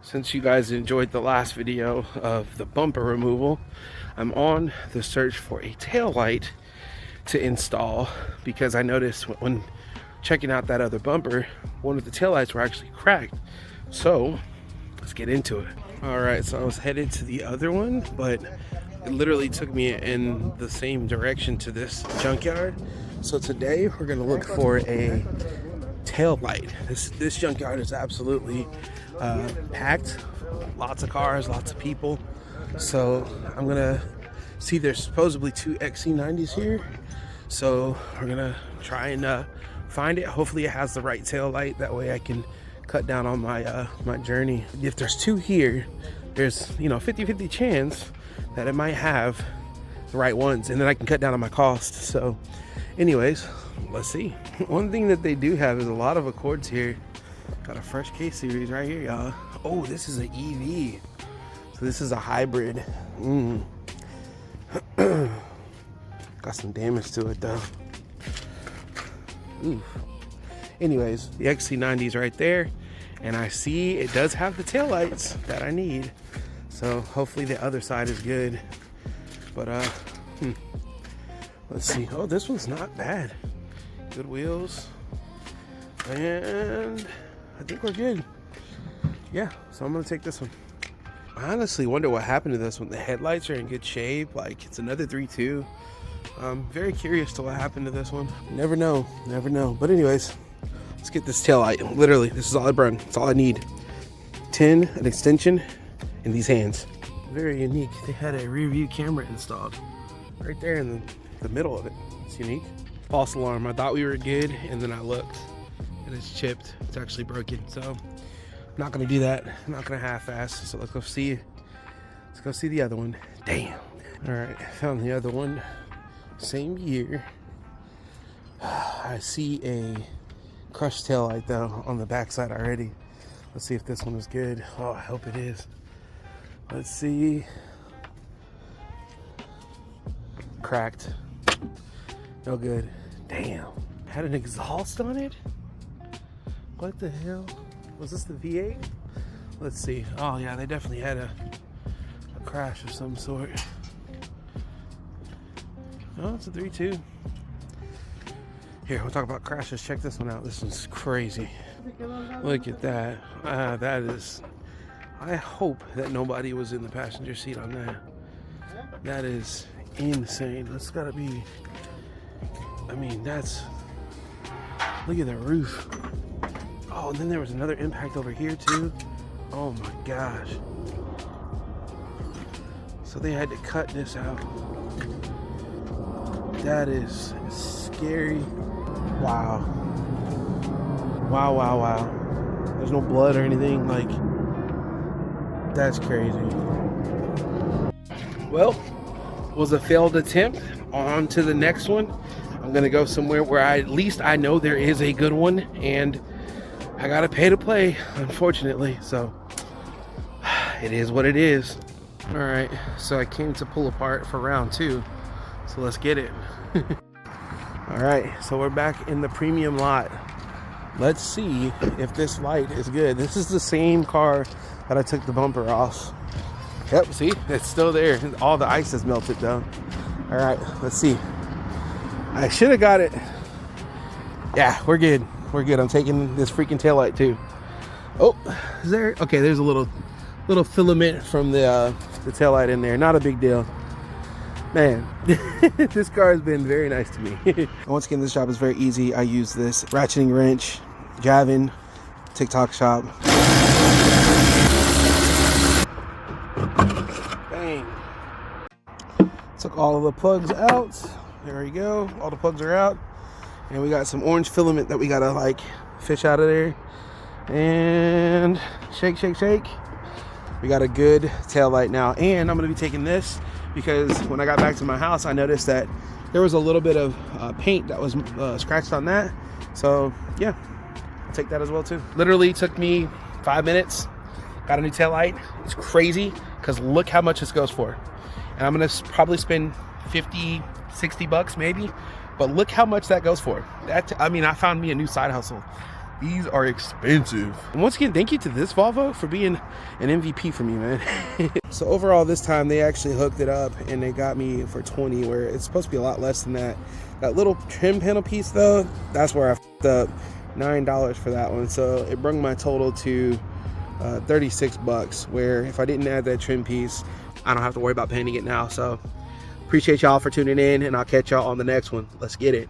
Since you guys enjoyed the last video of the bumper removal, I'm on the search for a tail light to install because I noticed when checking out that other bumper, one of the tail lights were actually cracked. So let's get into it. All right, so I was headed to the other one, but it literally took me in the same direction to this junkyard. So today we're gonna look for a tail light. This junkyard is absolutely packed, lots of cars, lots of people. So I'm gonna see there's supposedly two XC90s here. So we're gonna try and find it. Hopefully it has the right tail light. That way I can cut down on my my journey. If there's two here, there's 50-50 chance that it might have the right ones, and then I can cut down on my cost. So anyways, let's see. One thing that they do have is a lot of Accords here. Got a fresh case series right here, y'all. Oh, this is an EV. So this is a hybrid. Got some damage to it though. Oof. Anyways, the XC90 is right there, and I see it does have the taillights that I need. So hopefully the other side is good. But let's see. Oh, this one's not bad. Good wheels. And I think we're good. Yeah, so I'm gonna take this one. I honestly wonder what happened to this one. The headlights are in good shape. Like, it's another 3.2. I'm very curious to what happened to this one. Never know, never know. But anyways, let's get this tail light. Literally, this is all I brought. It's all I need. 10, an extension, and these hands. Very unique. They had a rear view camera installed right there in the middle of it. It's unique. False alarm. I thought we were good, and then I looked, and it's chipped. It's actually broken. So I'm not gonna do that. I'm not gonna half-ass. So let's go see. Let's go see the other one. Damn. All right, found the other one. Same year. I see a crushed tail light though on the backside already. Let's see if this one is good. Oh, I hope it is. Let's see. Cracked. No good. Damn. Had an exhaust on it? What the hell? Was this the V8? Let's see. Oh yeah, they definitely had a crash of some sort. Oh, it's a 3.2. Here, we'll talk about crashes. Check this one out. This one's crazy. Look at that. That is... I hope that nobody was in the passenger seat on that. That is insane. That's gotta be... I mean, that's... Look at the roof. Oh, and then there was another impact over here too. Oh my gosh. So they had to cut this out. That is scary. Wow. Wow, wow, wow. There's no blood or anything. Like, that's crazy. Well, it was a failed attempt. On to the next one. I'm gonna go somewhere where at least I know there is a good one, and I gotta pay to play, unfortunately. So it is what it is. All right, so I came to pull apart for round 2. So let's get it. All right, so we're back in the premium lot. Let's see if this light is good. This is the same car that I took the bumper off. Yep, see, it's still there. All the ice has melted though. All right, let's see. I should have got it. Yeah, we're good. We're good. I'm taking this freaking taillight too. Oh, is there? Okay, there's a little filament from the taillight in there. Not a big deal. Man, this car has been very nice to me. Once again, this job is very easy. I use this ratcheting wrench, jabbing, TikTok shop. Bang. Took all of the plugs out. There we go. All the plugs are out. And we got some orange filament that we gotta like fish out of there. And shake, shake, shake. We got a good tail light now. And I'm gonna be taking this because when I got back to my house, I noticed that there was a little bit of paint that was scratched on that. So yeah, I'll take that as well too. Literally took me 5 minutes. Got a new tail light. It's crazy because look how much this goes for. And I'm gonna probably spend 50, 60 bucks maybe. But look how much that goes for. That, I mean, I found me a new side hustle. These are expensive. And once again, thank you to this Volvo for being an MVP for me, man. So overall, this time they actually hooked it up and they got me for 20, where it's supposed to be a lot less than that. That little trim panel piece though, that's where I fucked up. $9 for that one. So it brought my total to 36 bucks, where if I didn't add that trim piece, I don't have to worry about painting it now. So appreciate y'all for tuning in, and I'll catch y'all on the next one. Let's get it.